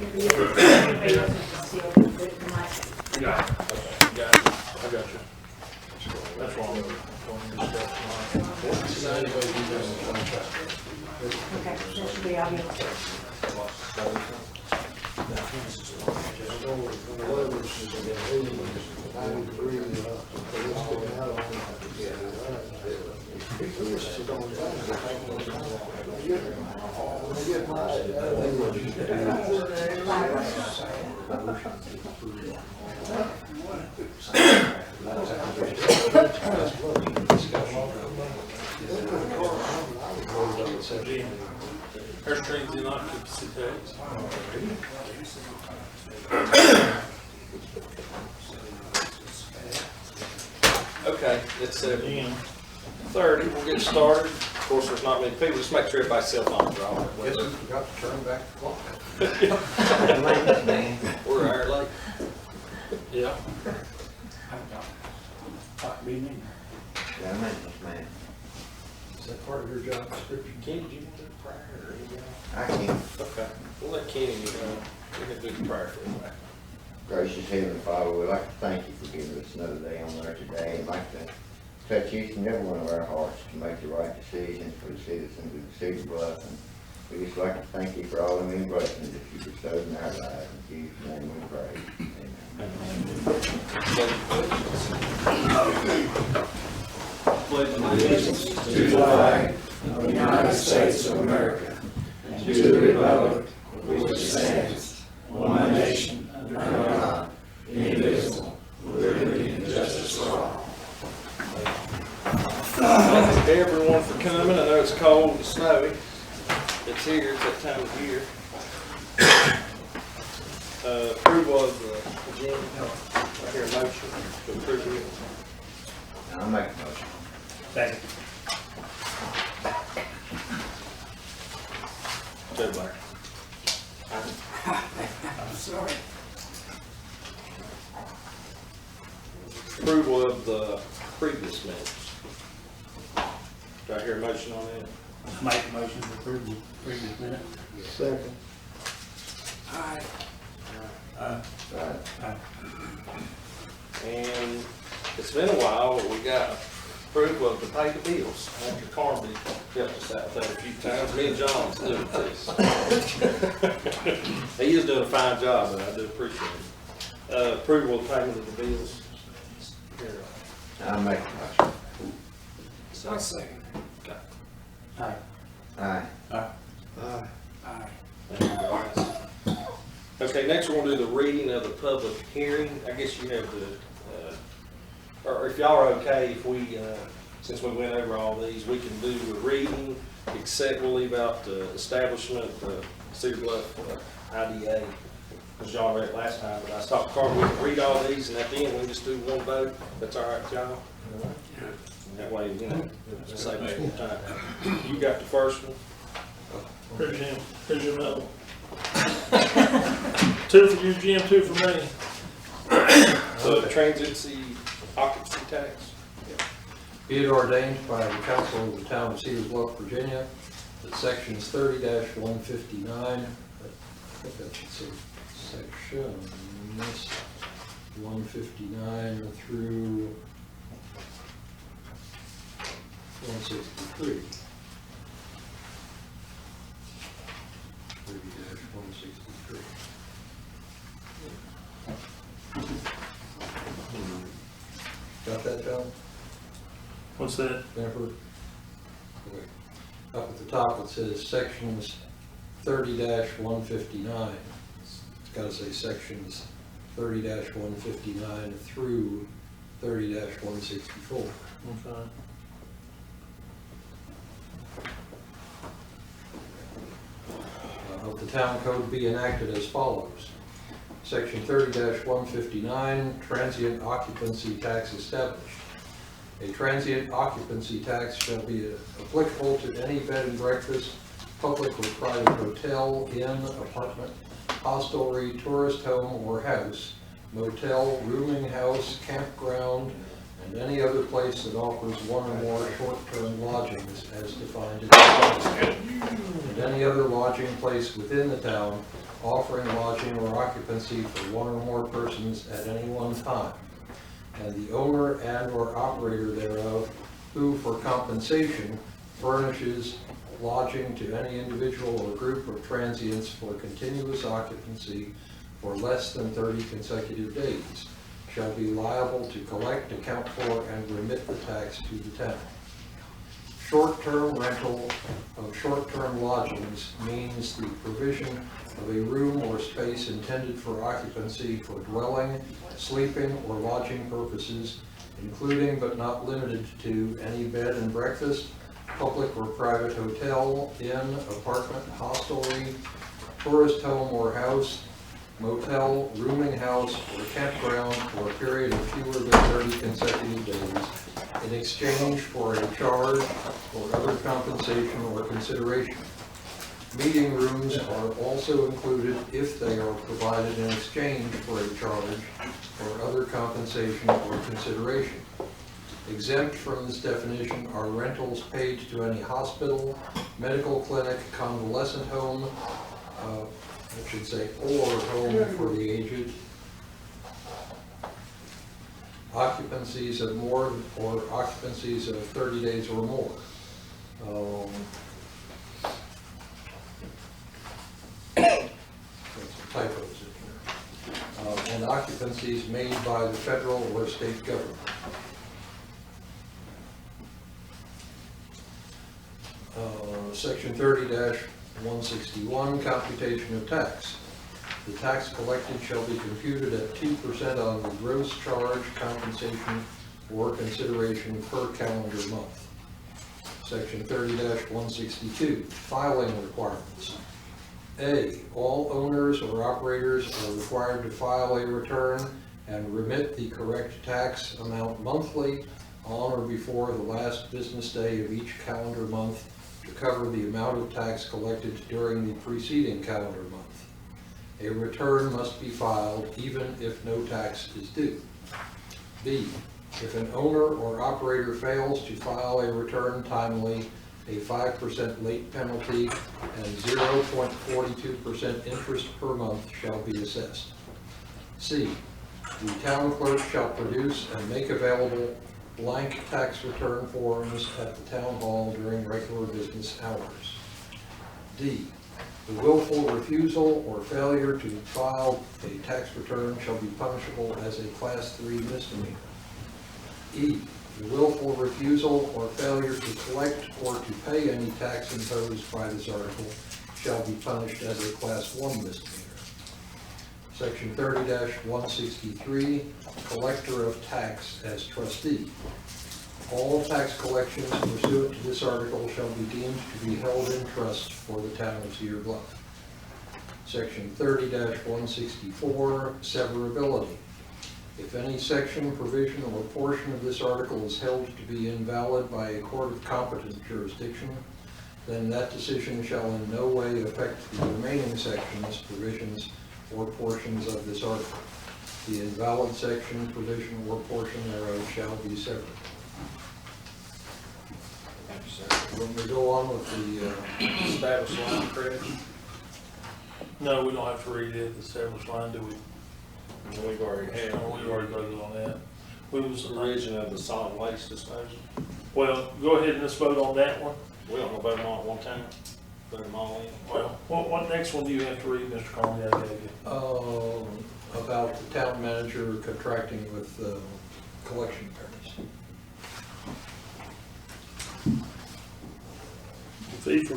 Everybody else is sealed, but it might. Yeah. Okay, got it. I got you. That's wrong. Okay, that should be obvious. There's transient occupancy tax. Okay, it's 7:30. We'll get started. Of course, there's not many people. Just make sure everybody's cell phones are off. Guess we forgot to turn back the clock. We're an hour late. Yeah. Yeah, man. Is that part of your job description? Kenny, did you want to do the prayer or anything? I can. Okay. We'll let Kenny, we can do the prayer for everybody. Gracious Heavenly Father, we'd like to thank you for giving us another day on there today. And like to touch each and every one of our hearts to make the right decisions for the citizens of the city of Bluff. And we just like to thank you for all the many blessings that you bestowed in our lives. In Jesus' name we pray. Amen. Allegiance to the flag of the United States of America and to the republic which stands one nation under God, indivisible, with liberty and justice for all. Thank everyone for coming. I know it's cold and snowy. It's here, it's that time of year. Approval of the agenda. I hear a motion to approve it. I'll make a motion. Second. Joe Blair. I'm sorry. Approval of the previous minutes. Do I hear a motion on that? Make a motion to approve the previous minute. Second. Aye. Right. And it's been a while, but we got approval of the pay the bills. After Carmen helped us out with that a few times. Me and John's doing this. He is doing a fine job, but I do appreciate it. Approval of payment of the bills. I'll make a motion. I'll second. Okay. Aye. Aye. Aye. Aye. Thank you, guys. Okay, next we're gonna do the reading of the public hearing. I guess you have the, or if y'all are okay, if we, since we went over all these, we can do the reading, except we'll leave out the establishment, the Cedar Bluff IDA. As y'all read last time, but I talked to Carl, we can read all these, and at the end, we just do one vote. That's all right with y'all? That way, you know, save us some time. You got the first one? Here's your medal. Two for you, Jim, two for me. So the transiency occupancy tax? Be it ordained by the council of the town of Cedar Bluff, Virginia, that sections 30-159, I think that should say sections 159 through 163. 30-163. Got that, John? What's that? Jennifer? Okay. Up at the top, it says sections 30-159. It's gotta say sections 30-159 through 30-164. Okay. Of the town code be enacted as follows. Section 30-159, transient occupancy tax established. A transient occupancy tax shall be applicable to any bed and breakfast, public or private hotel, inn, apartment, hostelry, tourist home or house, motel, rooming house, campground, and any other place that offers one or more short-term lodgings as defined in the code, and any other lodging place within the town offering lodging or occupancy for one or more persons at any one time, and the owner and/or operator thereof, who for compensation furnishes lodging to any individual or group of transients for continuous occupancy for less than 30 consecutive days, shall be liable to collect, account for, and remit the tax to the town. Short-term rental of short-term lodgings means the provision of a room or space intended for occupancy for dwelling, sleeping, or lodging purposes, including but not limited to any bed and breakfast, public or private hotel, inn, apartment, hostelry, tourist home or house, motel, rooming house, or campground for a period of fewer than 30 consecutive days in exchange for a charge or other compensation or consideration. Meeting rooms are also included if they are provided in exchange for a charge or other compensation or consideration. Exempt from this definition are rentals paid to any hospital, medical clinic, convalescent home, I should say, or home for the aged, occupancies of more, or occupancies of 30 days or more. There's some typos in here. And occupancies made by the federal or state government. Section 30-161, computation of tax. The tax collected shall be computed at 2% on the gross charge, compensation, or consideration per calendar month. Section 30-162, filing requirements. A, all owners or operators are required to file a return and remit the correct tax amount monthly on or before the last business day of each calendar month to cover the amount of tax collected during the preceding calendar month. A return must be filed even if no tax is due. B, if an owner or operator fails to file a return timely, a 5% late penalty and 0.42% interest per month shall be assessed. C, the town clerk shall produce and make available blank tax return forms at the town hall during regular business hours. D, the willful refusal or failure to file a tax return shall be punishable as a Class 3 misdemeanor. E, the willful refusal or failure to collect or to pay any tax imposed by this article shall be punished as a Class 1 misdemeanor. Section 30-163, collector of tax as trustee. All tax collections pursuant to this article shall be deemed to be held in trust for the town of Cedar Bluff. Section 30-164, severability. If any section, provision, or portion of this article is held to be invalid by a court of competent jurisdiction, then that decision shall in no way affect the remaining sections, provisions, or portions of this article. The invalid section, provision, or portion thereof shall be severed. When we go on with the Established line of credit. No, we don't have to read it, the established line, do we? We've already had. No, we already voted on that. We was, Provision of the solid waste disposal. well, go ahead and let's vote on that one. We don't know vote them all at one time. Vote them all in. Well, what next one do you have to read, Mr. Conley? I gave you. about the town manager contracting with collection attorneys. Fee for,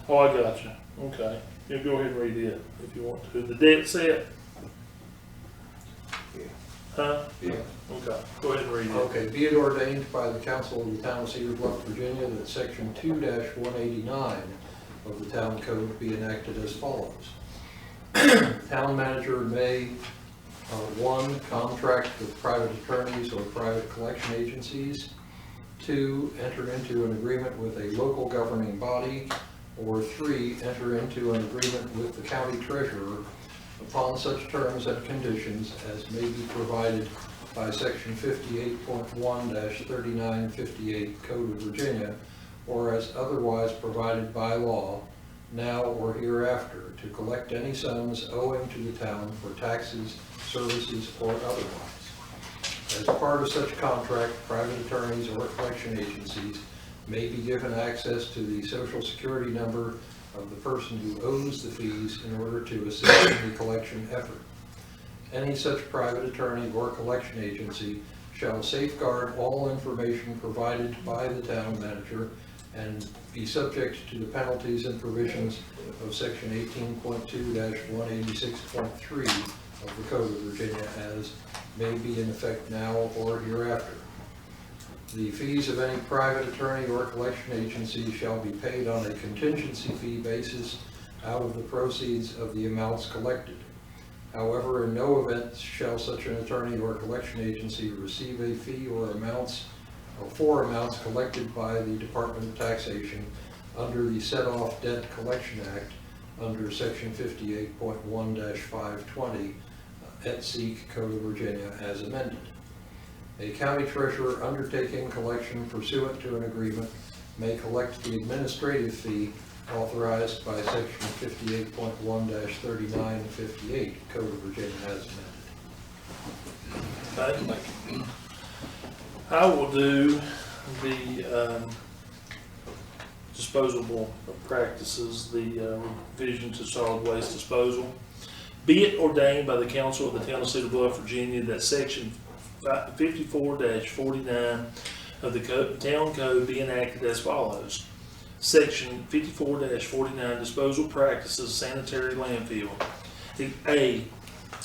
oh, I got you. Okay. You go ahead and read it if you want to. The debt set? Yeah. Huh? Yeah. Okay. Go ahead and read it. Okay, be it ordained by the council of the town of Cedar Bluff, Virginia, that section 2-189 of the town code be enacted as follows. Town manager may, 1, contract with private attorneys or private collection agencies. 2, enter into an agreement with a local governing body. Or 3, enter into an agreement with the county treasurer upon such terms and conditions as may be provided by section 58.1-3958 Code of Virginia, or as otherwise provided by law, now or hereafter, to collect any sums owing to the town for taxes, services, or otherwise. As part of such contract, private attorneys or collection agencies may be given access to the social security number of the person who owes the fees in order to assist in the collection effort. Any such private attorney or collection agency shall safeguard all information provided by the town manager and be subject to the penalties and provisions of section 18.2-186.3 of the Code of Virginia as may be in effect now or hereafter. The fees of any private attorney or collection agency shall be paid on a contingency fee basis out of the proceeds of the amounts collected. However, in no event shall such an attorney or collection agency receive a fee or for amounts collected by the Department of Taxation under the Set-Off Debt Collection Act under section 58.1-520 et seq. Code of Virginia as amended. A county treasurer undertaking collection pursuant to an agreement may collect the administrative fee authorized by section 58.1-39 and 58 Code of Virginia as amended. Okay. I will do the disposable practices, the revision to solid waste disposal. Be it ordained by the council of the town of Cedar Bluff, Virginia, that section 54-49 of the town code be enacted as follows. Section 54-49 disposal practices sanitary landfill. A,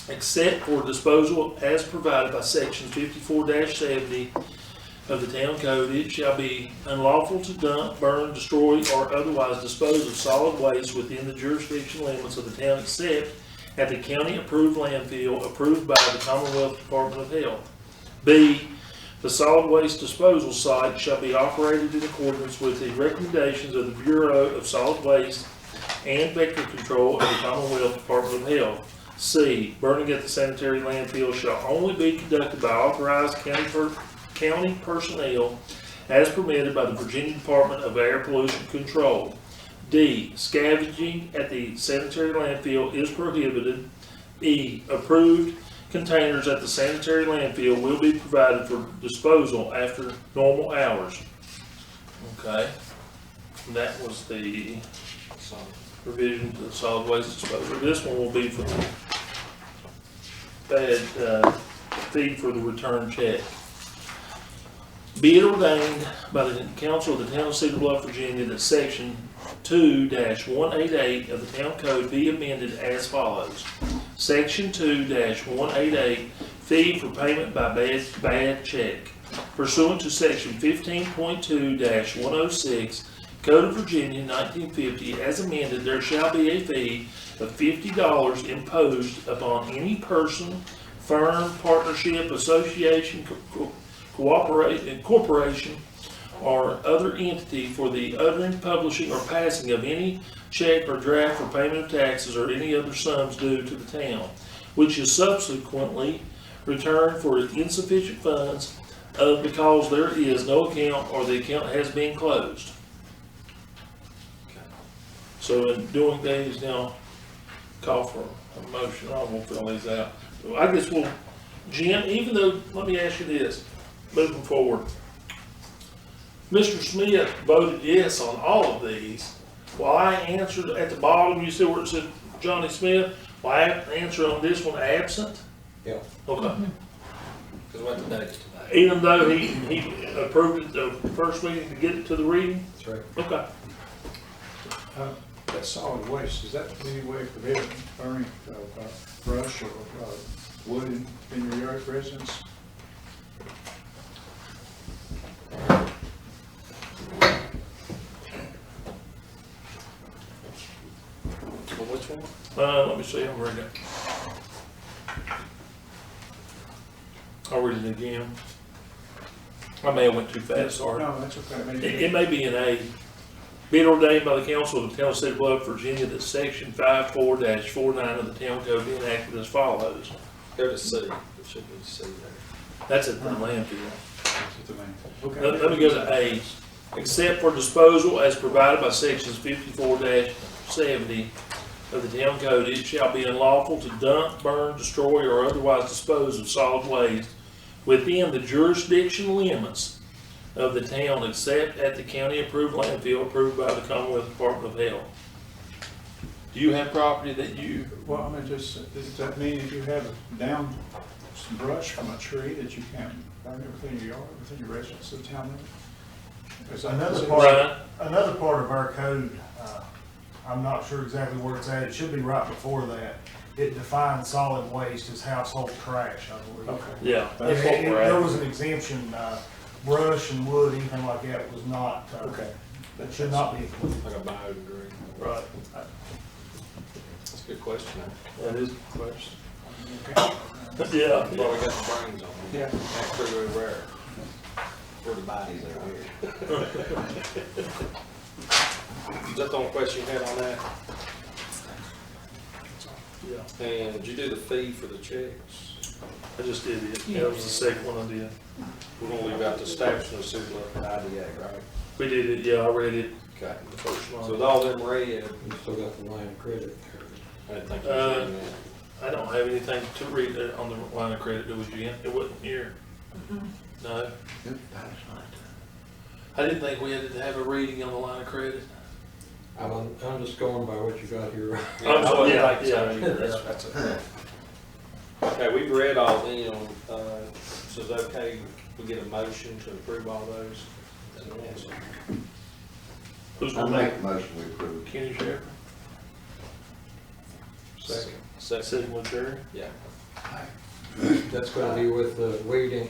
except for disposal as provided by section 54-70 of the town code, it shall be unlawful to dump, burn, destroy, or otherwise dispose of solid waste within the jurisdiction limits of the town except at the county approved landfill approved by the Commonwealth Department of Health. B, the solid waste disposal site shall be operated in accordance with the recommendations of the Bureau of Solid Waste and Vector Control of the Commonwealth Department of Health. C, burning at the sanitary landfill shall only be conducted by authorized county personnel as permitted by the Virginia Department of Air Pollution Control. D, scavenging at the sanitary landfill is prohibited. E, approved containers at the sanitary landfill will be provided for disposal after normal hours. Okay, and that was the revision to the solid waste disposal. This one will be for the bad fee for the return check. Be it ordained by the council of the town of Cedar Bluff, Virginia, that section 2-188 of the town code be amended as follows. Section 2-188, fee for payment by bad check. Pursuant to section 15.2-106, Code of Virginia 1950, as amended, there shall be a fee of $50 imposed upon any person, firm, partnership, association, corporation, or other entity for the uttering, publishing, or passing of any check or draft for payment of taxes or any other sums due to the town, which is subsequently returned for insufficient funds because there is no account or the account has been closed. So in doing these now, call for a motion. I won't fill these out. I guess we'll, Jim, even though, let me ask you this, moving forward. Mr. Smith voted yes on all of these. While I answered at the bottom, you see where it said Johnny Smith? Well, I answered on this one absent? Yeah. Okay. Because we have to take it tonight. Even though he approved it the first meeting to get it to the reading? That's right. Okay. That solid waste, is that in any way prohibited burning brush or wood in your yard residence? Well, which one? Let me see, I'm reading it. I'll read it again. I may have went too fast, sorry. No, that's okay. It may be an A. Be it ordained by the council of the town of Cedar Bluff, Virginia, that section 54-49 of the town code be enacted as follows. Go to C. It should be C there. That's at the landfill. Okay. Let me go to A. Except for disposal as provided by sections 54-49 70 of the town code, it shall be unlawful to dump, burn, destroy, or otherwise dispose of solid waste within the jurisdiction limits of the town except at the county-approved landfill approved by the Commonwealth Department of Health. Do you have property that you, Well, I mean, does that mean if you have down some brush from a tree that you can't burn it within your yard, within your residence of town limit? Is that- Another part of our code, I'm not sure exactly where it's at, it should be right before that. It defines solid waste as household trash, I believe. Okay. yeah, that's what And we're there at. was an exemption, brush and wood, anything like that was not, Okay. that should not be included. Like a biodegrade. Right, That's a good question. that is the question. Okay. Yeah, Probably got the brains on them. Yeah. That's pretty rare. Where the bodies are here. Is that the only question you had on that? yeah, And did you do the fee for the checks? I just did it, that was the second one I did. We're gonna leave out the establishment of sewer IDA, right? We did it, yeah, I read it, Okay. the first So one. with all them red, You still got the line of credit there. I didn't think you was doing that. I don't have anything to read there on the line of credit, do we, Jen? It wasn't here. No, I didn't think we had to have a reading on the line of credit. I'm just going by what you got here. I'm sorry, I yeah, wouldn't think so yeah. either. That's okay. Okay, we've read all them, so it's okay, we get a motion to approve all those? Yes. Who's I gonna make make, a motion we approve. Kenny Sheriff? Second. Second with Jerry? Yeah. That's gonna be with the waiving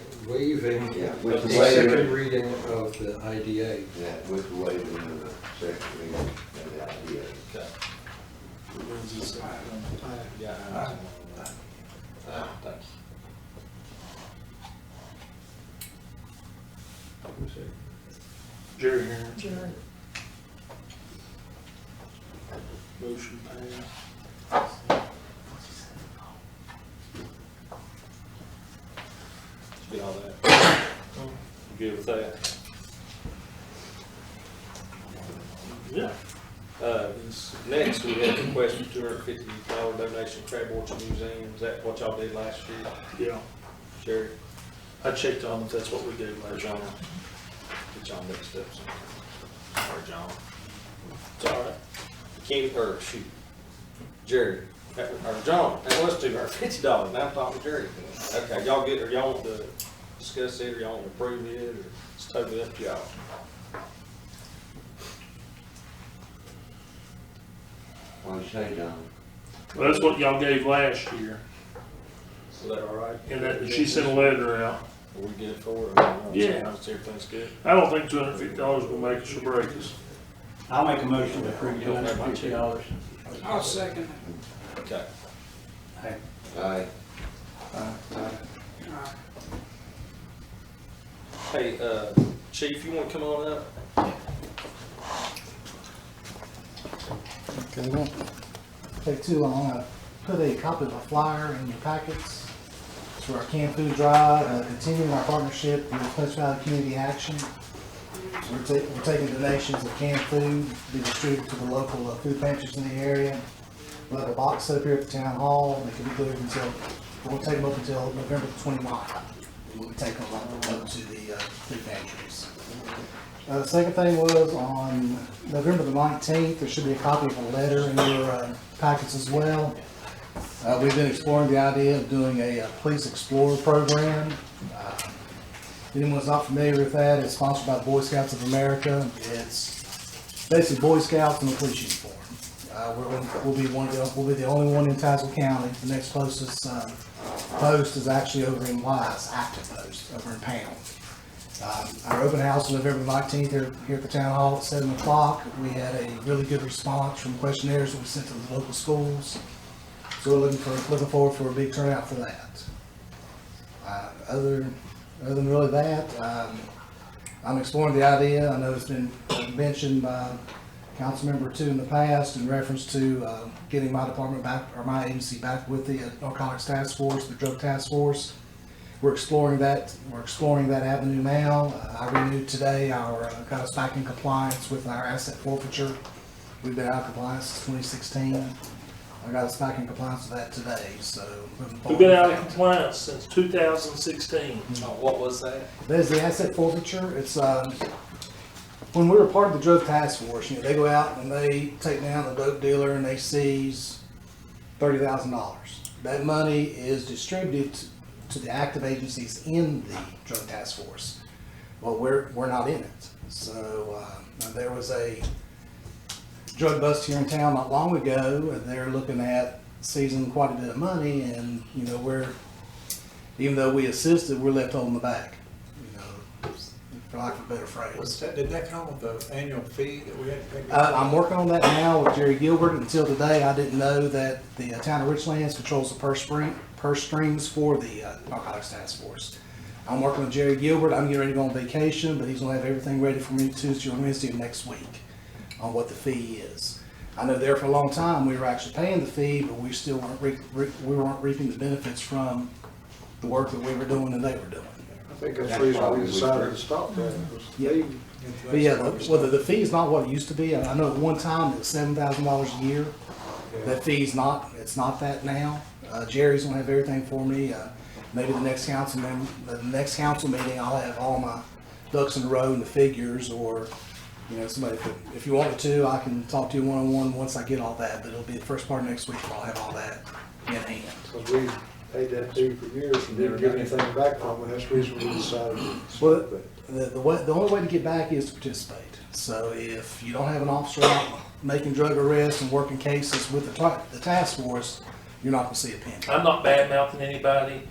Yeah, of with the the waiver. second reading of the IDA. Yeah, with the waiving of the second reading of the idea. Okay. When's this? Yeah. Thanks. Jerry here. Motion passed. Get all that. You good with that? Yeah. Next, we have a request for $250 donation to Crab Orchard Museum. Is that what y'all did last year? Yeah, Sherry, I checked on if that's what we did or last John? year. Get y'all mixed up somewhere. Or John. It's all right. Kenny, or shoot, Jerry, or John, that was $250. Now I'm talking to Jerry. Okay, y'all get, or y'all want to discuss it, or y'all want to approve it, or it's totally up to y'all. What'd you say, John? Well, that's what y'all gave last year, Is that all right? and that, she sent a letter out. Are we good for it? Yeah. Everything's good? I don't think $250 will make us or break us. I'll make a motion to approve $250. I'll second Okay. Aye. Hey, Chief, you want to come on up? Okay, won't take too long. I put a copy of a flyer in your packets. It's for our canned food drive, continuing our partnership with Clutch Valley Community Action. We're taking donations of canned food to be distributed to the local food pantries in the area. We'll have a box set up here at the town hall. They can be delivered until, we're going to take them up until November 29th. We'll be taking them up to the food pantries. The second thing was on November the 19th, there should be a copy of a letter in your packets as well. We've been exploring the idea of doing a Police Explorer program. If anyone's not familiar with that, it's sponsored by the Boy Scouts of America. It's basically Boy Scouts in a police uniform. We'll be the only one in Tazewell County. The next closest post is actually over in Wise, active post, over in Pound. Our open house on November 19th here at the town hall at 7 o'clock. We had a really good response from questionnaires that we sent to the local schools. So we're looking forward for a big turnout for that. Other than really that, I'm exploring the idea. I know it's been mentioned by council member or two in the past in reference to getting my department back, or my agency back with the narcotics task force, the drug task force. We're exploring that avenue now. I renewed today got us back in compliance with our asset forfeiture We've been out of compliance since 2016. I got us back in compliance with that today, so. moving We've forward been with out of that. compliance since 2016. What was that? There's the asset forfeiture. It's, when we were part of the drug task force, you know, they go out and they take down the dope dealer and they seize $30,000. That money is distributed to the active agencies in the drug task force. Well, we're not in it. So, there was a drug bust here in town not long ago, and they're looking at seizing quite a bit of money, and, you know, even though we assisted, we're left holding the bag, you know, for lack of a better phrase. Did that come with the annual fee that we had to pay? I'm working on that now with Jerry Gilbert. Until today, I didn't know that the town of Richlands controls the purse strings for the narcotics task force. I'm working with Jerry Gilbert. I'm getting ready to go on vacation, but he's gonna have everything ready for me Tuesday or Wednesday of next week on what the fee is. I know there for a long time, we were actually paying the fee, but we still weren't we weren't reaping the benefits from the work that we were doing and they were doing. I think that's the reason we decided to stop that. was Yeah. they- But yeah, the fee is not what it used to be. I know at one time it was $7,000 a year. That fee's not, it's not that now. Jerry's gonna have everything for me. Maybe the next council meeting, I'll have all my ducks in a row and the figures, or, you know, somebody could, if you wanted to, I can talk to you one-on-one once I get all that, but it'll be the first part of next week where I'll have all that in hand. Because we paid that fee for years and didn't get anything back from it. That's the reason we decided to Well, stop it. the only way to get back is to participate. So if you don't have an officer out making drug arrests and working cases with the task force, you're not gonna see a penny. I'm not bad mouthing anybody,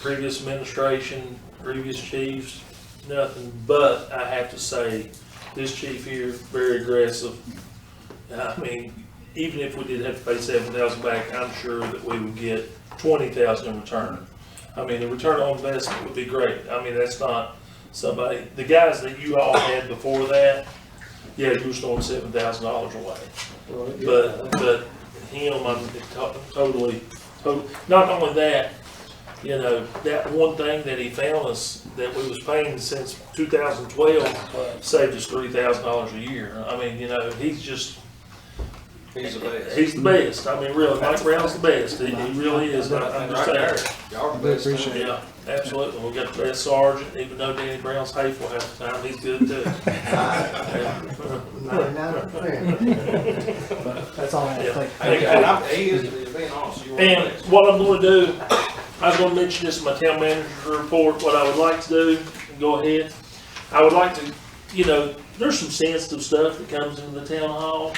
previous administration, previous chiefs, nothing, but I have to say, this chief here, very aggressive. I mean, even if we did have to pay $7,000 back, I'm sure that we would get $20,000 in return. I mean, the return on investment would be great. I mean, that's not somebody, the guys that you all had before that, yeah, you were throwing $7,000 away. Well, yeah. But him, I'm totally, not only that, you know, that one thing that he found us, that we was paying since 2012, saved us $3,000 a year. I mean, you know, he's He's the best. the best. I mean, really, Mike Brown's the best. He really is. I'm just Right saying. there. Y'all are the We best. appreciate it. Yeah, absolutely. We got the best sergeant, even though Danny Brown's hateful half the time, he's good too. But that's all I have. Yeah. Thank you. He is being honest. You are the And best. what I'm gonna do, I was gonna mention this in my town manager's report, what I would like to do, go ahead. I would like to, you know, there's some sensitive stuff that comes into the town hall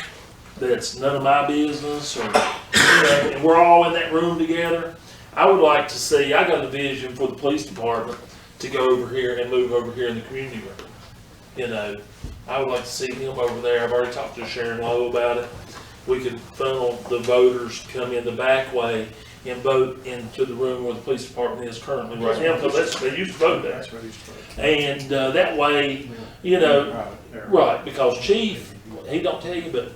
that's none of my business, or, you know, and we're all in that room together. I would like to see, I got a vision for the police department to go over here and move over here in the community room. You know, I would like to see him over there. I've already talked to Sharon Lowe about it. We could funnel the voters, come in the back way and vote into the room where the police department is currently right now, because they used to vote there. That's what he's trying. And that way, you know, right, because chief, he don't tell you, but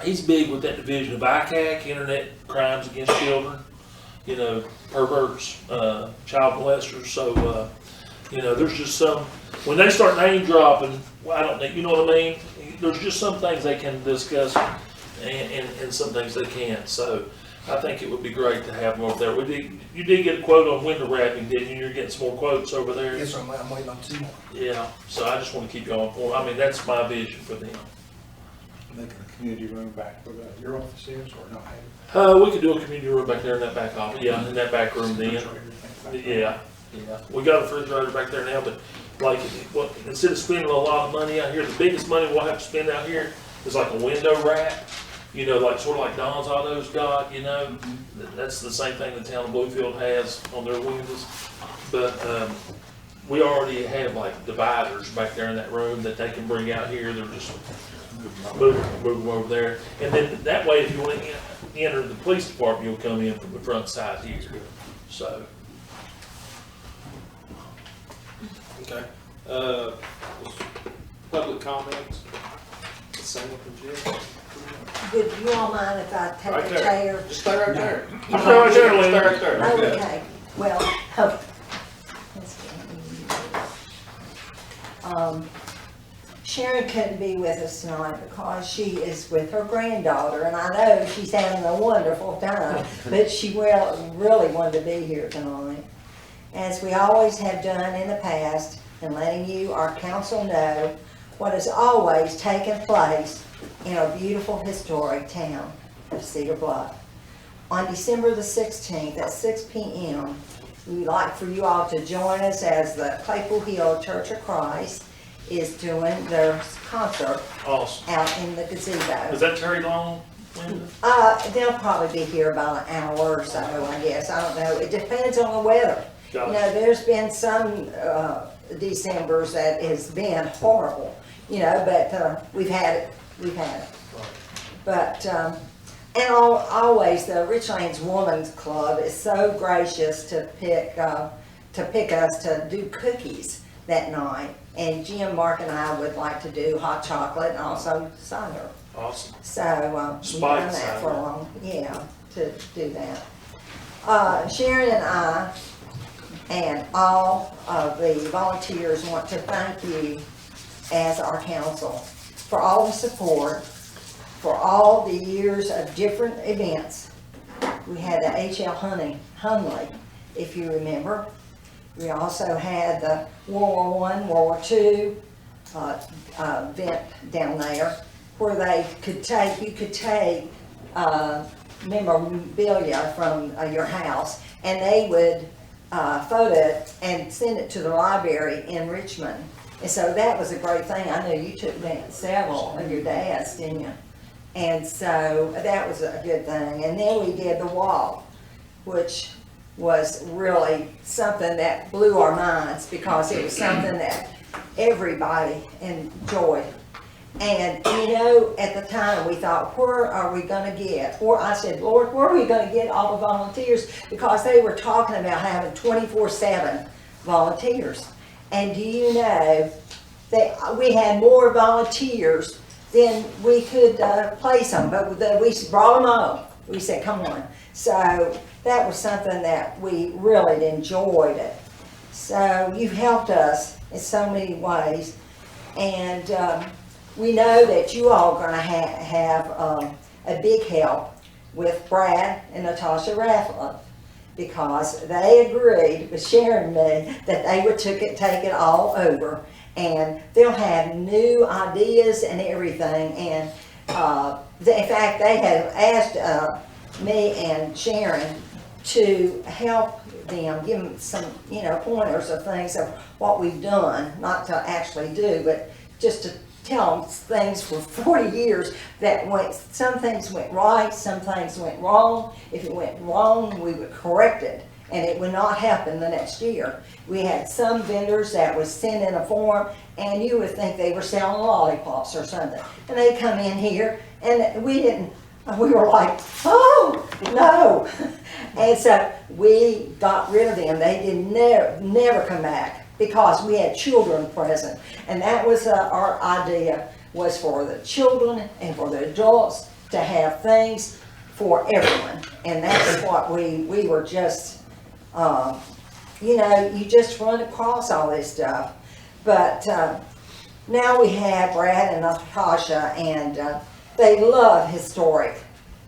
he's big with that division of ICAC, internet crimes against children, you know, perverts, child molesters. So, you know, there's just some, when they start name dropping, well, I don't think, you know what I mean? There's just some things they can discuss and some things they can't. So I think it would be great to have them over there. You did get a quote on window wrapping, didn't you? You're getting some more quotes over there? Yes, sir. I'm waiting on 2 more. Yeah, so I just want to keep you on point. I mean, that's my vision for them. Making the community room back where your office is, or not having. We could do a community room back there in that back office, yeah, in that back room then. Yeah, yeah. We got a refrigerator back there now, but like, instead of spending a lot of money out here, the biggest money we'll have to spend out here is like a window wrap. You know, like, sort of like Don's Auto's got, you know, that's the same thing the town of Bluefield has on their windows. But, we already have like dividers back there in that room that they can bring out here, they're just move them over there. And then that way, if you want to enter the police department, you'll come in from the front side here, so. Okay. Public comments? Same with Jim. Would you all mind if I Right take a there. chair? Just stay right there. You stay right there, Lynn. Stay right there. Oh, Okay. okay, well, let's get Sharon couldn't be with us tonight because she is with her granddaughter, and I know she's having a wonderful time, but she really wanted to be here tonight. As we always have done in the past, and letting you, our council, know what has always taken place in our beautiful historic town of Cedar Bluff. On December the 16th at 6 p.m., we would like for you all to join us as the Claypool Hill Church of Christ is doing their concert Awesome. out in the gazebo. Is that Terry Long, Linda? They'll probably be here about an hour or so, I guess. I don't know. It depends on the weather. Got You it. know, there's been some Decembers that has been horrible, you know, but we've had it. But, always, the Richlands Women's Club is so gracious to pick us to do cookies that night. And Jim, Mark, and I would like to do hot chocolate and also cider. Awesome. So, we've Spike done that for a cider. long, to do that. Sharon and I and all of the volunteers want to thank you as our council for all the support, for all the years of different events. We had the H.L. Hunley, if you remember. We also had the World War I, World War II event down there where you could take memorabilia from your house, and they would photo it and send it to the library in Richmond. And so that was a great thing. I know you took that several of your dads, didn't you? And so that was a good thing. And then we did the walk, which was really something that blew our minds because it was something that everybody enjoyed. And you know, at the time we thought, where are we gonna get? I said, Lord, where are we gonna get all the volunteers? Because they were talking about having 24/7 volunteers. And do you know that we had more volunteers than we could place them, but we brought them on. We said, come on. So that was something that we really enjoyed it. So you've helped us in so many ways. And we know that you all are going to have a big help with Brad and Natasha Rathlin, because they agreed with Sharon and me that they would take it all over, and they'll have new ideas and everything. And in fact, they have asked me and Sharon to help them, give them some, pointers of things of what we've done, not to actually do, but just to tell them things for 40 years that some things went right, some things went wrong. If it went wrong, we would correct it, and it would not happen the next year. We had some vendors that would send in a form, and you would think they were selling lollipops or something. And they'd come in here, and we were like, oh, no. And so we got rid of them. They did never come back, because we had children present. And that was our idea, was for the children and for the adults to have things for everyone. And that's what we were just, you just run across all this stuff. But now we have Brad and Natasha, and they love historic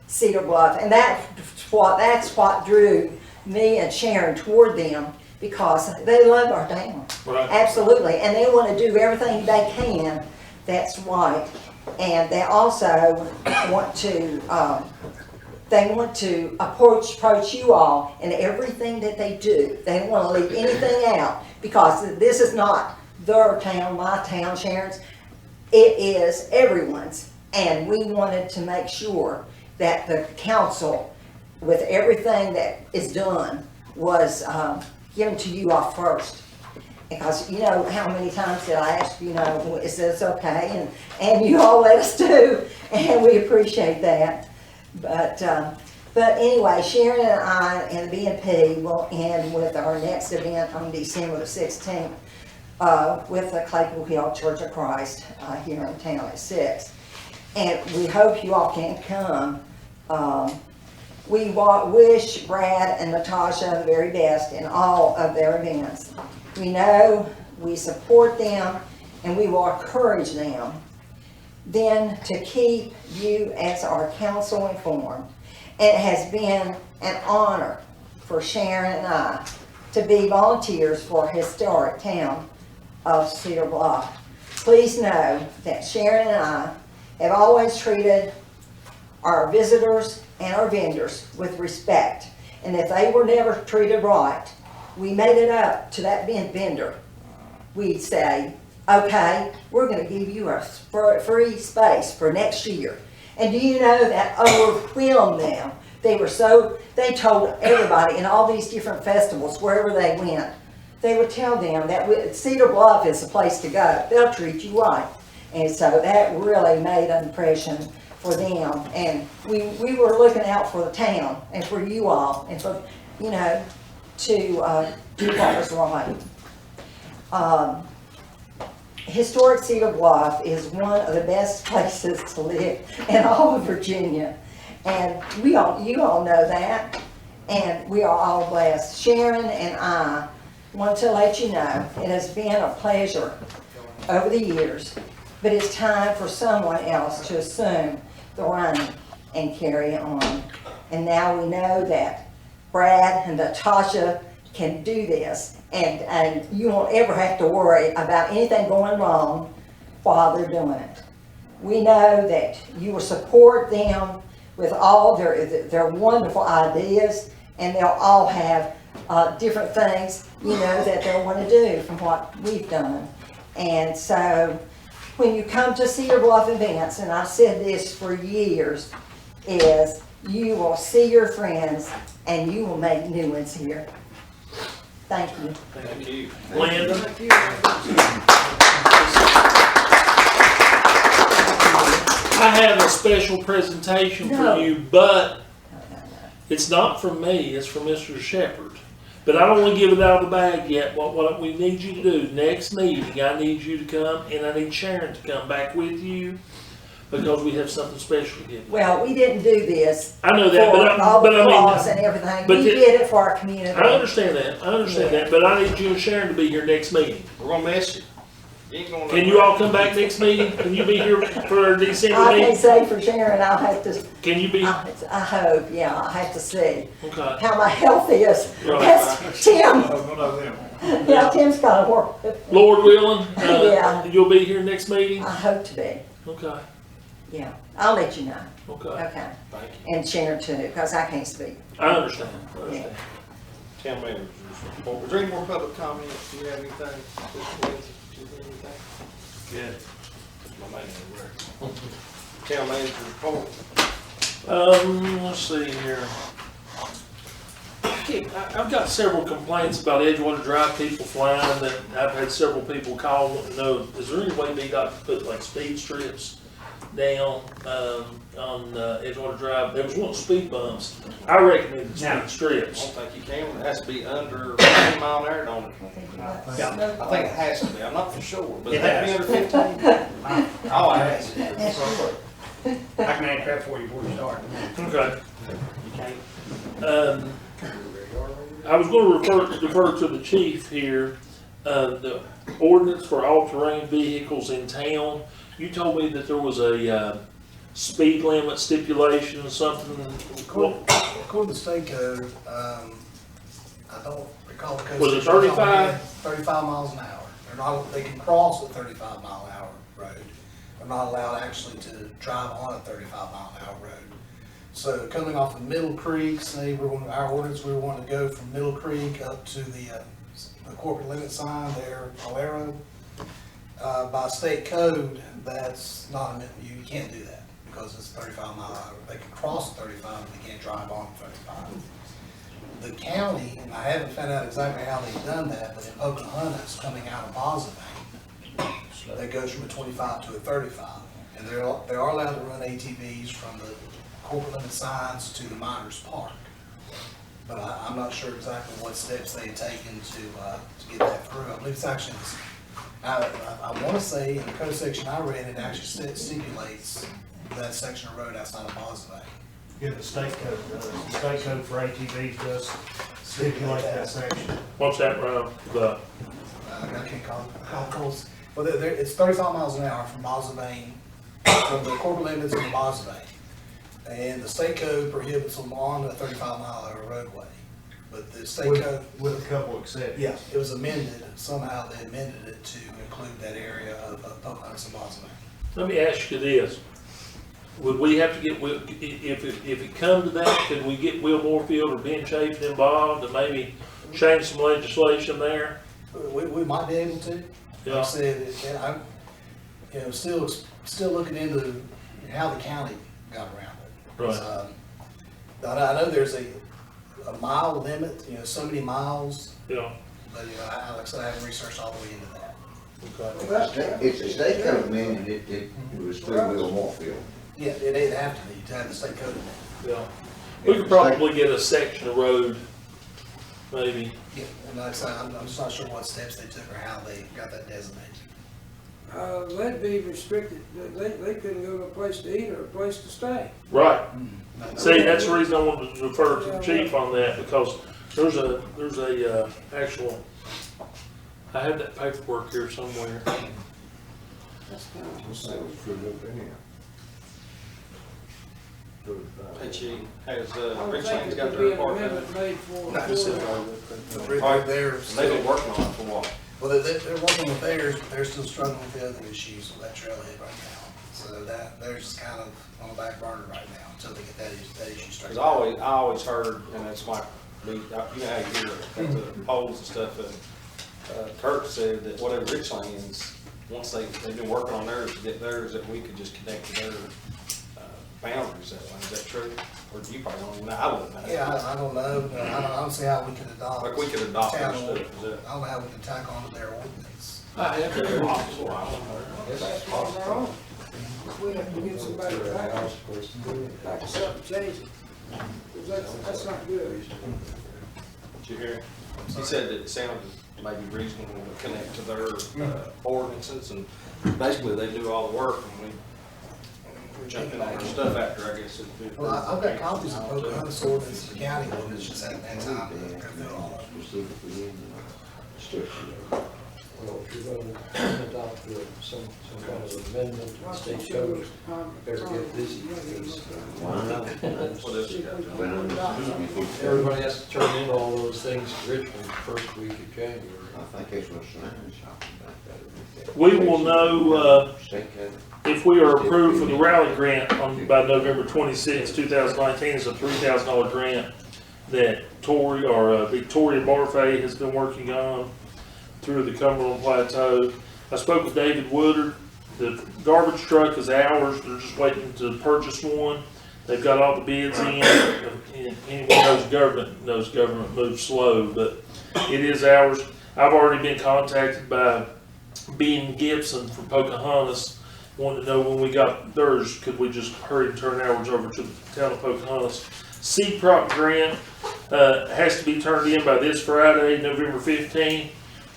Cedar Bluff. And that's what drew me and Sharon toward them, because they love our town. Right. Absolutely. And they want to do everything they can that's right. And they also want to approach you all in everything that they do. They don't want to leave anything out, because this is not their town, my town, Sharon's. It is everyone's. And we wanted to make sure that the council, with everything that is done, was given to you all first. Because you know how many times did I ask, is this okay? And you all let us do, and we appreciate that. But anyway, Sharon and I and the BNP will end with our next event on December the 16th with the Claypool Hill Church of Christ here in town at 6. And we hope you all can come. We wish Brad and Natasha the very best in all of their events. We know we support them, and we will encourage them then to keep you as our council informed. It has been an honor for Sharon and I to be volunteers for a historic town of Cedar Bluff. Please know that Sharon and I have always treated our visitors and our vendors with respect. And if they were never treated right, we made it up to that vendor. We'd say, okay, we're gonna give you a free space for next year. And do you know that overwhelmed them? They told everybody in all these different festivals, wherever they went, they would tell them that Cedar Bluff is the place to go. They'll treat you right. And so that really made an impression for them. And we were looking out for the town and for you all and for, you know, to do what was right. Historic Cedar Bluff is one of the best places to live in all of Virginia. And you all know that, and we are all blessed. Sharon and I want to let you know it has been a pleasure over the years, but it's time for someone else to assume the reign and carry on. And now we know that Brad and Natasha can do this, and you won't ever have to worry about anything going wrong while they're doing it. We know that you will support them with all their wonderful ideas, and they'll all have different things, you know, that they'll want to do from what we've done. And so when you come to Cedar Bluff events, and I've said this for years, is you will see your friends and you will make new ones here. Thank you. Thank you. Landon? I have a special presentation No. for you, but it's not from me, it's from Mr. Shepherd. But I don't want to give it out of the bag yet. What we need you to do, next meeting, I need you to come, and I need Sharon to come back with you, because we have something special to give you. Well, we didn't do this I know that, for all the laws I and everything. but We the- did it for our community. I understand that, but I need you and Sharon to be here next meeting. We're gonna miss you. You ain't gonna. Can you all come back next meeting? Can you be here for our December I can meeting? say for Sharon, I'll have to, Can you be? I hope, yeah, I'll have to see Okay. how my health is. Right. That's Tim, No, none of them. yeah, Tim's gotta work. Lord willing, Yeah. you'll be here next meeting? I hope to be, Okay, yeah. I'll let you know, okay. okay. Thank you. And Sharon too, because I can't speak. I understand, I understand. Town managers report. Was there any more public comments? Do you have anything? Mr. Lindsay, do you have anything? Good. My man over there. Town manager report. Let's see here. I've got several complaints about Edgewater Drive, people flying, that I've had several people call, wanting to know, is there any way we got to put like speed strips down, on Edgewater Drive? There was one speed bumps. I recommend speed Yeah. I don't strips. think you can. It has to be under 15 mile an hour, don't it? Yeah. I think it has to be. I'm not for sure, but it It has to be has. under 15. Oh, I has. I can answer that for you before you start. Okay. You can't. I was gonna defer to the chief here, the ordinance for all-terrain vehicles in town. You told me that there was a, speed limit stipulation or something. According to the state code, I don't recall the code. Was it section off the top of my 35? head, 35 miles an hour. They're not, they can cross a 35 mile an hour road. They're not allowed actually to drive on a 35 mile an hour road. So coming off of Middle Creek, say our ordinance, we want to go from Middle Creek up to the corporate limit sign there, Valero. By state code, that's not, you can't do that because it's 35 mile an hour. They can cross 35, but they can't drive on 35. The county, and I haven't found out exactly how they've done that, but in Pocahontas, coming out of Bosavine, that goes from a 25 to a 35. And they are allowed to run ATVs from the corporate limit signs to the Miners Park. But I'm not sure exactly what steps they've taken to get that through. I believe it's actually, I want to say in the code section I read, it actually stipulates that section of road outside of Bosavine. Yeah, the state code does. The state code for ATVs does stipulate that section. What's that, Rob? I can't call it, how close, Well, it's 35 miles an hour from Bosavane, from the corporate limits in the Bosavane. And the state code prohibits them on a 35-mile-an-hour roadway. But the state code, With a couple exceptions. yeah, it was amended, somehow they amended it to include that area of Pocahontas and Bosavane. Let me ask you this. Would we have to get, if it come to that, could we get Will Morefield or Ben Chafin involved and maybe change some legislation there? We might be able to. Like Yeah. I said, and I'm, still looking into how the county got around it. Right. I know there's a mile limit, so many miles, Yeah. but, like I said, I haven't researched all the way into that. Okay. If the state code amended it, it was through Will Morefield. Yeah, it'd have to be, to have the state code in it. Yeah. We could probably get a section of road, maybe. Yeah, and like I said, I'm just not sure what steps they took or how they got that designated. They'd be restricted, they couldn't go to a place to eat or a place to stay. Right. See, that's the reason I wanted to refer to the chief on that, because there's a actual, I have that paperwork here somewhere. That's kind of. Hey, Chief, has, I would Richlands think got it could their be an part done? amendment made for. No, just Right. They're They've been working on it for a while. Well, they're working with theirs, but they're still struggling with the other issues with that trailhead right now. So theirs is kind of on the back burner right now until they get that issue straightened Cause out. I always heard, and that's my, you know how you hear at the polls and stuff, and, Kurt said that whatever Richlands, once they've been working on theirs to get theirs, that we could just connect to their, boundaries that way. Is that true? Or do you probably don't know? I wouldn't know. Yeah, I don't know, but I don't see how we could adopt. Like we could adopt their town stuff, ordinance. is that? I don't know how we can tack on to their ordinance. I have that possible. That's on our own. We have to get somebody back us up and change it. 'Cause that's not good. Did you hear? He said that it sounded maybe reasonable to connect to their, ordinances, and basically they do all the work, and we jump in on their stuff after, I guess. Well, I've got copies of Pocahontas ordinance, the county ordinance, just haven't had time to go through all of them. Well, if you're gonna adopt some kind of amendment to the state code, better get busy, because What else you got? everybody has to turn in all those things to Richmond the first week of January. I think that's what Sam's talking about. We will know, State code. if we are approved for the rally grant by November 26, 2019, it's a $3,000 grant that Victoria Barfay has been working on through the Cumberland Plateau. I spoke with David Woodard. The garbage truck is ours. They're just waiting to purchase one. They've got all the bids in. Anyone knows government moves slow, but it is ours. I've already been contacted by Ben Gibson from Pocahontas, wanted to know when we got theirs, could we just hurry and turn ours over to the town of Pocahontas. CPROC grant has to be turned in by this Friday, November 15th,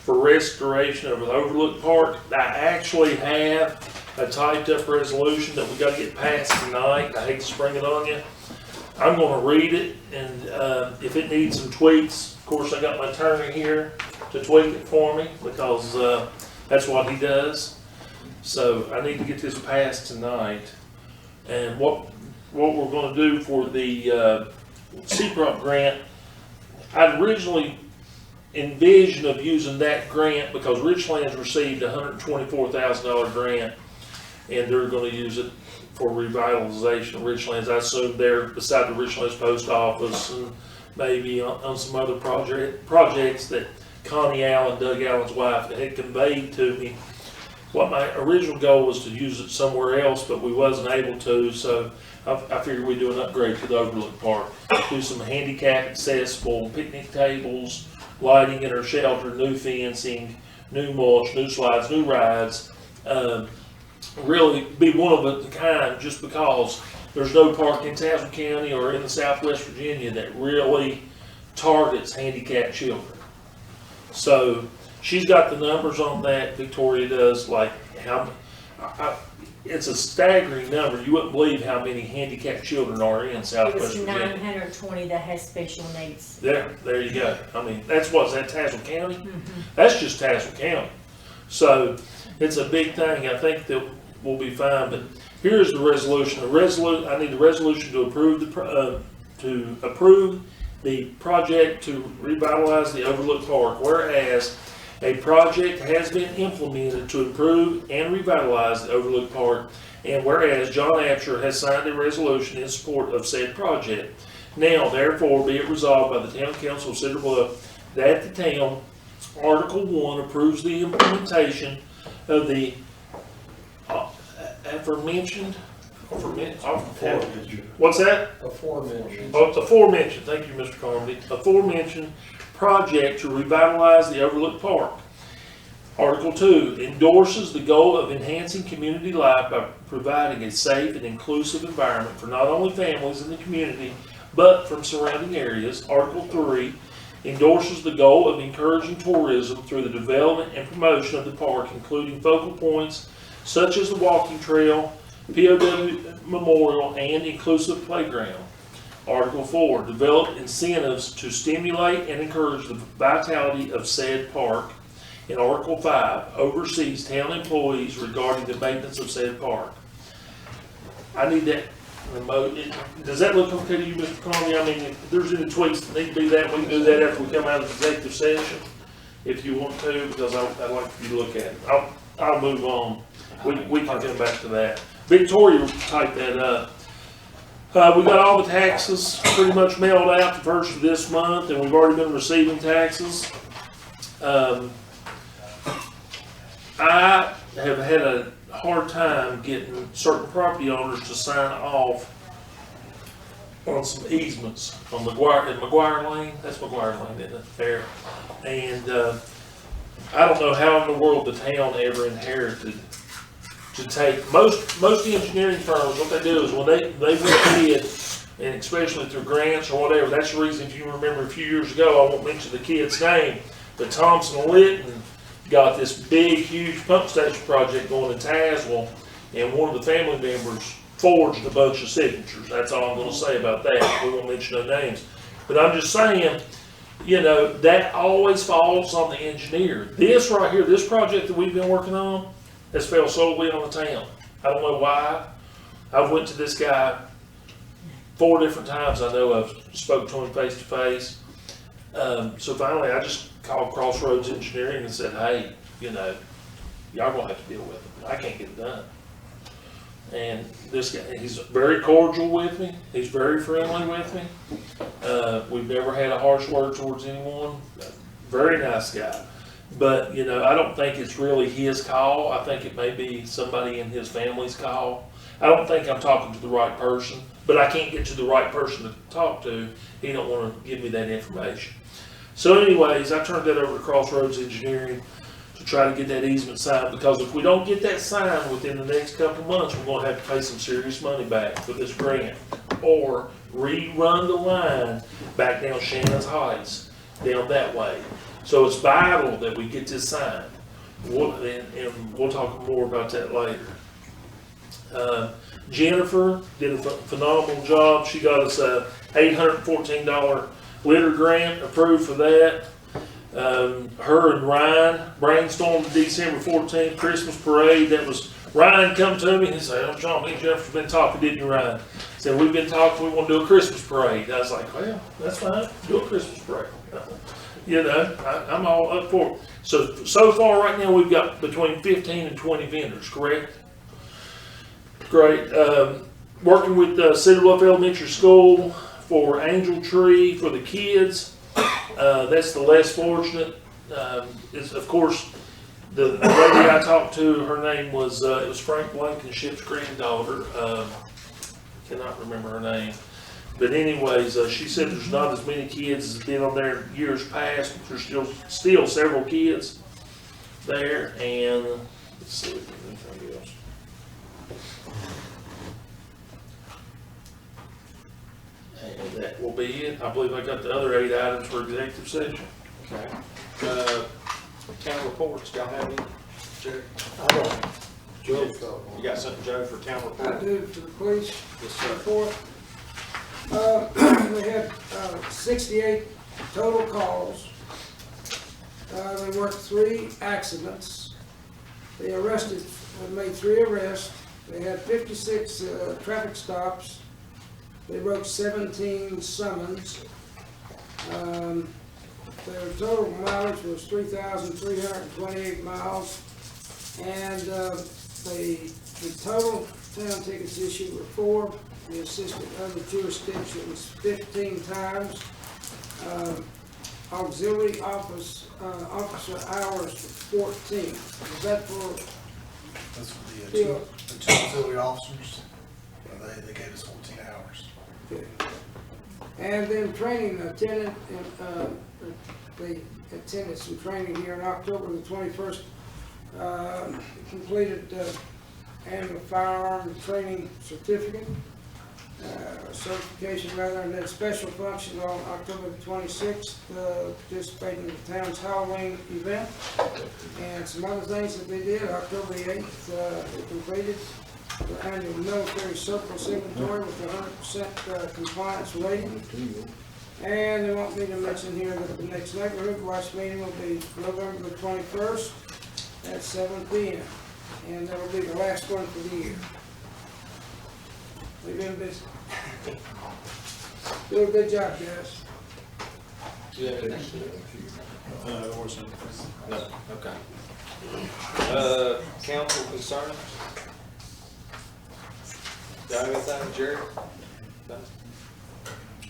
for restoration of the Overlook Park. I actually have a typed up resolution that we gotta get passed tonight. I hate to spring it on you. I'm gonna read it, and if it needs some tweaks, of course, I got my attorney here to tweak it for me, because that's what he does. So I need to get this passed tonight. And what we're gonna do for the CPROC grant, I'd originally envisioned of using that grant because Richlands received a $124,000 grant, and they're gonna use it for revitalization of Richlands. I assume they're beside the Richlands Post Office and maybe on some other projects that Connie Allen, Doug Allen's wife, had conveyed to me. What my original goal was to use it somewhere else, but we wasn't able to, so I figured we'd do an upgrade to the Overlook Park. Do some handicap accessible picnic tables, lighting in our shelter, new fencing, new mulch, new slides, new rides. Really be one of a kind, just because there's no park in Tazewell County or in the Southwest Virginia that really targets handicapped children. So she's got the numbers on that. Victoria does, like it's a staggering number. You wouldn't believe how many handicapped children are in Southwest It was Virginia. 920 that has special needs. There you go. I mean, that's what's that Tazewell County? That's just Tazewell County. So It's a big thing. I think that we'll be fine, but here's the resolution. I need the resolution to approve the project to revitalize the Overlook Park. Whereas a project has been implemented to improve and revitalize the Overlook Park, and whereas John Absher has signed a resolution in support of said project. Now, therefore, be it resolved by the Town Council of Cedar Bluff that the town, Article 1, approves the implementation of the aforementioned, what's that? Aforementioned. Oh, it's aforementioned, thank you, Mr. Carmody, aforementioned project to revitalize the Overlook Park. Article 2, endorses the goal of enhancing community life by providing a safe and inclusive environment for not only families in the community, but from surrounding areas. Article 3, endorses the goal of encouraging tourism through the development and promotion of the park, including focal points such as the walking trail, POW Memorial, and inclusive playground. Article 4, develop incentives to stimulate and encourage the vitality of said park. And Article 5, oversees town employees regarding the maintenance of said park. I need that remote. Does that look okay to you, Mr. Conley? I mean, if there's any tweaks that need to be that, we can do that after we come out of the executive session, if you want to, because I'd like for you to look at it. I'll move on. We can come back to that. Victoria will type that up. We got all the taxes pretty much mailed out the first of this month, and we've already been receiving taxes. I have had a hard time getting certain property owners to sign off on some easements on McGuire Lane. That's McGuire Lane, isn't it? There. And I don't know how in the world the town ever inherited to take, most engineering firms, what they do is when they went ahead, and especially through grants or whatever, that's the reason, if you remember a few years ago, I won't mention the kid's name, but Thompson Litton got this big, huge pump station project going in Tazewell, and one of the family members forged a bunch of signatures. That's all I'm gonna say about that. We won't mention no names. But I'm just saying, you know, that always falls on the engineer. This right here, this project that we've been working on, has fell solely on the town. I don't know why. I've went to this guy 4 different times. I know I've spoke to him face to face. So finally, I just called Crossroads Engineering and said, hey, you know, y'all gonna have to deal with it. I can't get it done. And this guy, he's very cordial with me. He's very friendly with me. We've never had a harsh word towards anyone. Very nice guy. But, you know, I don't think it's really his call. I think it may be somebody in his family's call. I don't think I'm talking to the right person, but I can't get to the right person to talk to. He don't want to give me that information. So anyways, I turned that over to Crossroads Engineering to try to get that easement signed, because if we don't get that signed within the next couple of months, we're going to have to pay some serious money back for this grant, or rerun the line back down Shannon's Heights, down that way. So it's vital that we get this signed. And we'll talk more about that later. Jennifer did a phenomenal job. She got us a $814 litter grant approved for that. Her and Ryan brainstormed December 14th Christmas parade. That was, Ryan come to me and he said, oh, John, me and Jennifer's been talking, didn't you, Ryan? He said, we've been talking, we want to do a Christmas parade. I was like, well, that's fine, do a Christmas parade. You know, I'm all up for it. So far right now, we've got between 15 and 20 vendors, correct? Great. Working with Cedar Bluff Elementary School for Angel Tree for the kids. That's the less fortunate. It's, of course, the lady I talked to, her name was, it was Frank Blankenship's granddaughter. Cannot remember her name. But anyways, she said there's not as many kids as been on there in years past, but there's still several kids there. And let's see if there's anything else. And that will be it. I believe I got the other 8 items for executive session. Okay. Town reports, y'all have any? Jerry? I don't. Joe, you got something, Joe, for town report? I do, for the police Yes, sir. report. We had 68 total calls. They worked 3 accidents. They arrested, made 3 arrests. They had 56 traffic stops. They wrote 17 summons. Their total mileage was 3,328 miles. And the total town tickets issued were 4. They assisted other jurisdictions 15 times. Auxiliary officer hours 14. Is that for? That's for the Yeah. two auxiliary officers. They gave us 14 hours. Okay. And then training attendant, they attended some training here in October the 21st. Completed annual firearm training certificate, certification rather, and then special function on October the 26th, participating in the town's Halloween event. And some other things that they did, October the 8th, they completed the annual military surplus inventory with 100% compliance rating. And they want me to mention here that the next neighborhood watch meeting will be November the 21st at 7 p.m. And that will be the last one for the year. They've been busy. Do a good job, guys. Yeah. No, okay. Council concerns? Got anything, Jerry?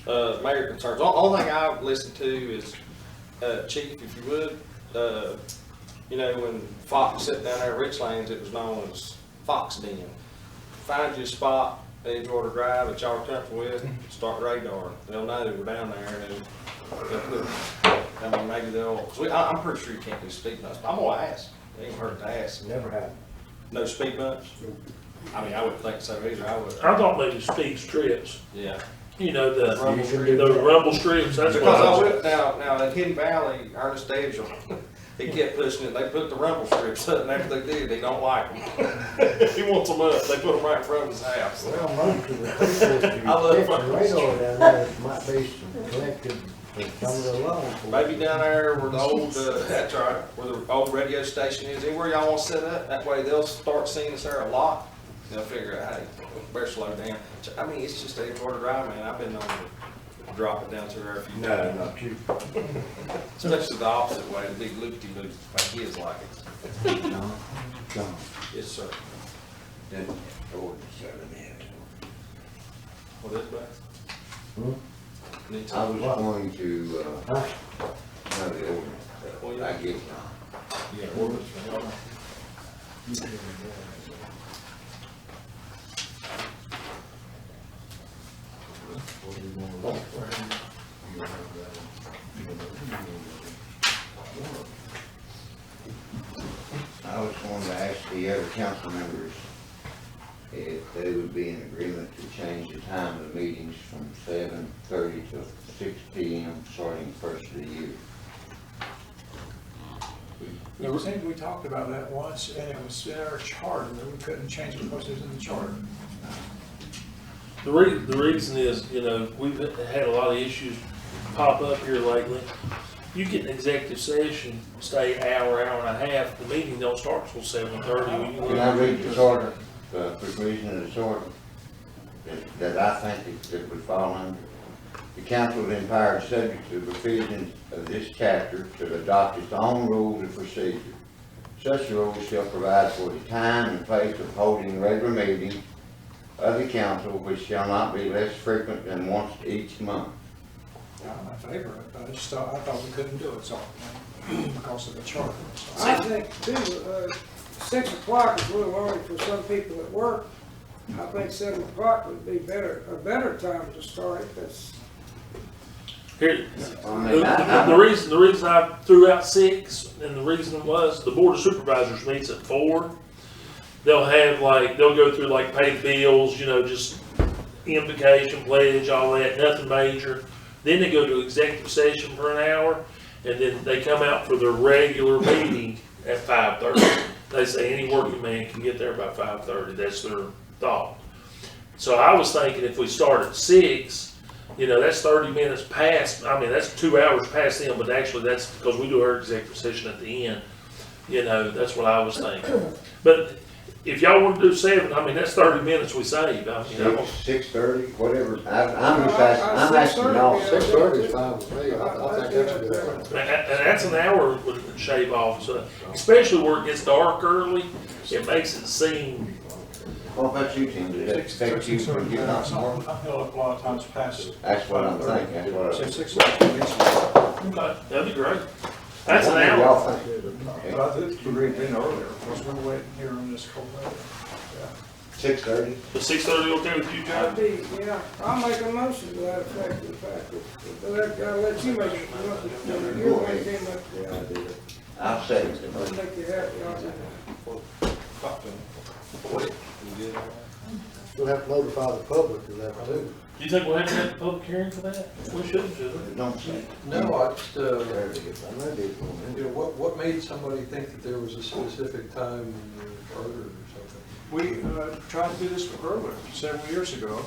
No? Mayor concerns. Only thing I listen to is, Chief, if you would, you know, when Fox sat down there at Richlands, it was known as Fox Den. Find you a spot, Edgewater Drive that y'all are comfortable with, start radar. They'll know we're down there, and then they'll put, I mean, maybe they'll, cause I'm pretty sure you can't do speed bumps, but I'm gonna ask. It ain't hurt to ask. Never have. No speed bumps? I mean, I wouldn't think so either, I would. I thought maybe speed strips, Yeah. you know, the Rumble rumble strips, that's what Because I I was. would, now at Hidden Valley, Ernest Edgel, he kept pushing it, they put the rumble strips up, and after they did, he don't like them. He wants them up, they put them right in front of his house. Well, most of the people, I love the fucking radar down there might be some collected from some of the law. Maybe down there where the old, that's right, where the old radio station is, anywhere y'all wanna set up, that way they'll start seeing us there a lot. They'll figure out, hey, better slow down. I mean, it's just Edgewater Drive, man, I've been on to drop it down to there a few times. No, not you. Especially the opposite way, the big loopy-loop, my kids like it. No. Yes, sir. Then, ordinance 7 What is that? Hmm? Need I to- was going to, Huh? know the ordinance, Well, I yeah, get it. yeah, ordinance for y'all. I was going to ask the other council members if they would be in agreement to change the time of the meetings from 7:30 to 6 p.m. starting first of the year. It seemed we talked about that once, and it was in our charter, that we couldn't change it because it was in the charter. The reason is, you know, we've had a lot of issues pop up here lately. You get an executive session, stay hour and a half, the meeting don't start till 7:30. Can I read the charter, the provision of the charter that I think it would fall under? The council is empowered, subject to the provisions of this chapter, to adopt its own rules of procedure. Such rules shall provide for the time and place of holding regular meetings of the council, which shall not be less frequent than once each month. I'm in favor of it, but I thought we couldn't do it, so, because of the charter. so. I think too, 6 o'clock is really early for some people at work. I think 7 o'clock would be a better time to start it. That's, Here, I mean, the reason I threw out 6, and the reason was the board of supervisors meets at 4. They'll have they'll go through pay the bills, you know, just invocation, pledge, all that, nothing major. Then they go to executive session for an hour, and then they come out for their regular meeting at 5:30. They say any working man can get there by 5:30. That's their thought. So I was thinking if we start at 6, you know, that's 30 minutes past, I mean, that's 2 hours past them, but actually that's because we do our executive session at the end. You know, that's what I was thinking. But if y'all want to do 7, I mean, that's 30 minutes we save. I mean, I don't- 6:30, whatever. I'm just asking, I'm asking y'all. 6:30 is fine with me. I think that's a good plan. and that's an hour would shave off, so, especially where it gets dark early, it makes it seem, What about you, Tim? Did that affect you from getting off I'm work? held up a lot of times past. That's what I'm thinking, that's what I. So 6:30. okay, that'd be great. That's an What do hour. y'all think? But I did read in earlier, because we're waiting here on this cold weather. 6:30? Is 6:30 okay with you, I'd Joe? be, yeah, I'll make a motion to that effect, in fact, I'll let you make it. You're the one who came up with the idea. I'll second it. I'll make you happy, I'll do that. You did all right? We'll have to notify the public of that too. Do you think we'll have to have a public hearing for that? We should, shouldn't Don't say. No, I just, Maybe. what made somebody think that there was a specific time in the charter or something? We tried to do this earlier, several years ago,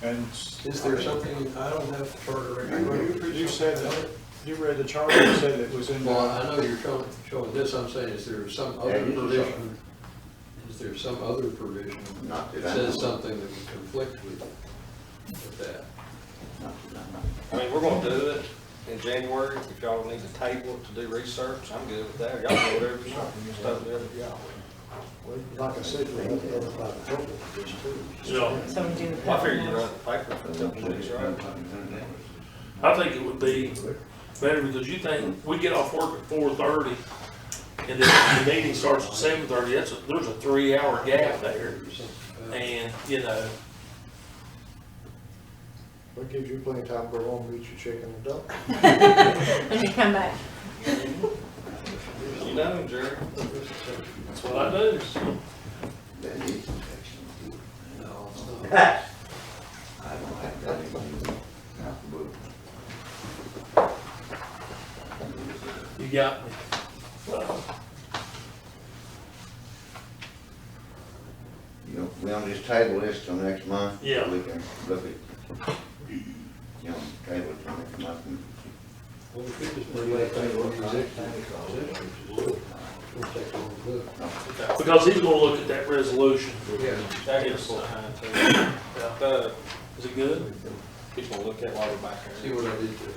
and. Is there something, I don't have the charter right here. You said that, you read the charter, you said it was in. Well, I know you're showing this, I'm saying, is there some other Yeah, it is a provision? Is there some other provision Not that that I know. says something that would conflict with that? Not that I know. I mean, we're gonna do it in January. If y'all need to table it to do research, I'm good with that. Y'all do whatever you want. It's totally up to y'all. Like I said, we have to notify the public of this too. you? No, So we do. Well, I figured you'd write the paper for a couple weeks, right? I think it would be better because you think, we get off work at 4:30 and then the meeting starts at 7:30, there's a 3-hour gap there. And, you know, That gives you plenty of time to go home and eat your chicken and duck. When you come back. You know, Jerry. that's what I do. That is section. No, it's not. I don't have that in out the book. You got me. You know, we on this table this till next month. Yeah. We can look at, you know, table it till next month. Well, we could just bring that thing to the executive session. We'll take a little bit. Because he's gonna look at that resolution. Yeah. That is behind too. Is it good? He's gonna look at while we're back See there. what I did there.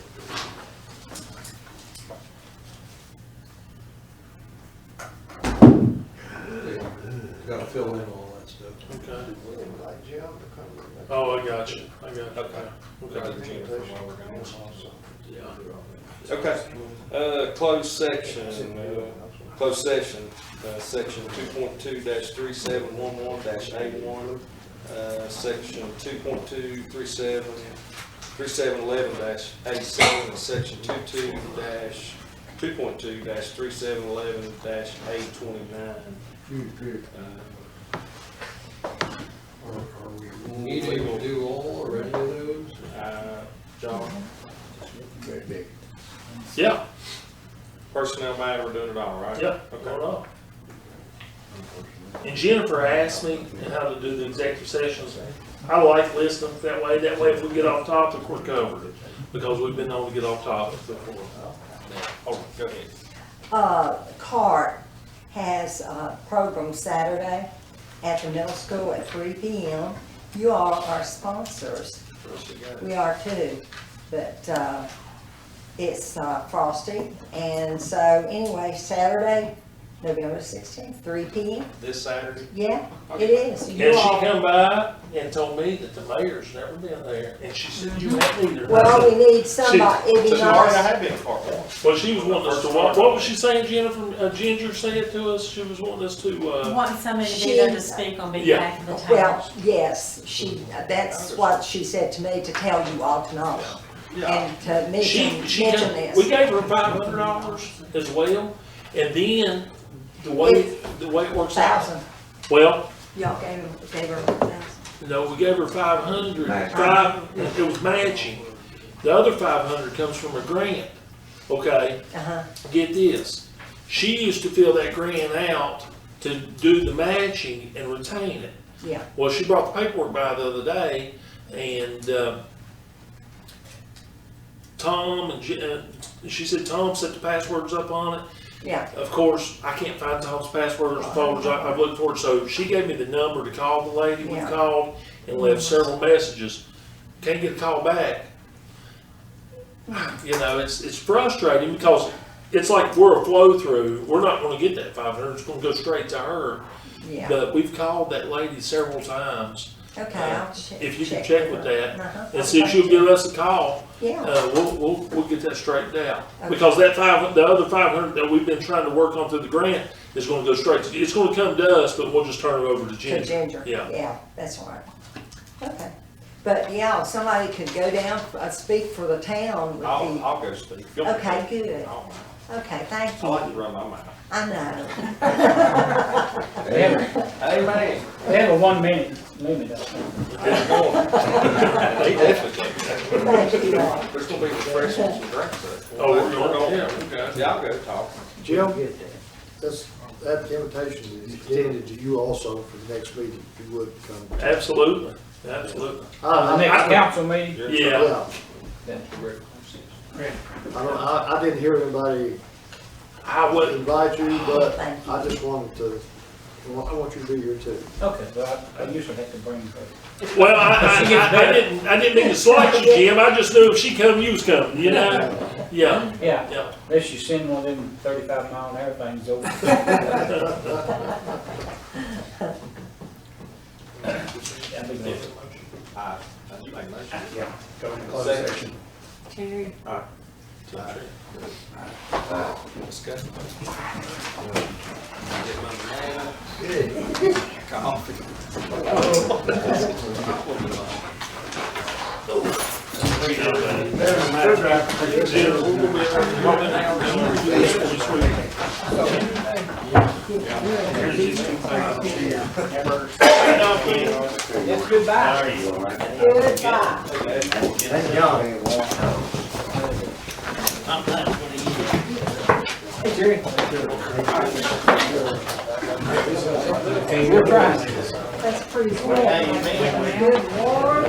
Gotta fill in all that stuff. Okay. Oh, I got you. Okay. Okay. Agenda for while we're gone. Yeah. Okay, closed session, section 2.2-3711-A1, section 2.2-3711-A7, and section 2.2-3711-A29. Are we needing to do all or any of those? John, Very big. Yeah, personnel matter, we're doing it all, right? yeah, hold on. And Jennifer asked me how to do the executive sessions. I like listing them that way if we get off topic, we're covered, because we've been known to get off topic before. Oh, go ahead. CART has a program Saturday at the middle school at 3 p.m. You all are sponsors. We are too, but it's Frosty. And so anyway, Saturday, November 16th, 3 p.m. This Saturday? Yeah, it is. And You she all- come by and told me that the mayor's never been there, and she said, you haven't either. Well, we need somebody, it'd be So Marty, I nice. have been to Park once. Well, she was wanting us to, what was she saying, Jennifer, Ginger said to us, she was wanting us to, Want somebody to be there to speak on behalf of the town. Well, yes, that's what she said to me, to tell you all tonight. And to mention she, mention we this. gave her $500 as well, and then the way it works out. 1,000. Well, Y'all gave her 1,000. no, we gave her 500, Matching. it was matching. The other 500 comes from a grant, okay? Uh-huh. Get this, she used to fill that grant out to do the matching and retain it. Yeah. Well, she brought the paperwork by the other day, and Tom and she said Tom set the passwords up on it, Yeah, Of course, I can't find Tom's passwords or folders I've looked for, so she gave me the number to call the lady we Yeah. called and left several messages. Can't get a call back. You know, it's frustrating because it's like we're a flow through. We're not gonna get that 500, it's gonna go straight to her. yeah. But we've called that lady several times. Okay, I'll check. If you can check with that Uh-huh. and see if she'll give us a call, Yeah, we'll get that straightened out. Okay. Because the other 500 that we've been trying to work on through the grant is gonna go straight to, it's gonna come to us, but we'll just turn it over to to Ginger. Ginger. Yeah. Yeah, that's right. Okay. But yeah, if somebody could go down, speak for the town would be, I'll go speak. okay, good. Okay, thank I like you. to run my mouth. I know. They have, Hey, man. they have a 1 minute limit. He definitely can. Thank you. There's gonna be refreshments and drinks. Oh, we're going, yeah, okay. Yeah, I'll go talk. Jim, that invitation is extended to you also for the next meeting, if you would come. Absolutely, absolutely. The next council meeting. Yeah, I didn't hear anybody I wouldn't, invite you, but Thank you. I just wanted to, I want you to be here too. Okay, well, I usually have to bring her. well, I didn't mean to slight you, Jim, I just knew if she come, you was coming, you know? Yeah, Yeah, yeah. unless you send one of them 35-mile-an-hour things over. That'd be good. You make a motion. Yeah, go into closed session. Terry. Discuss. Get my banana. Coffee. Yes, goodbye. Goodbye. We're trying. That's pretty cool. Good Lord.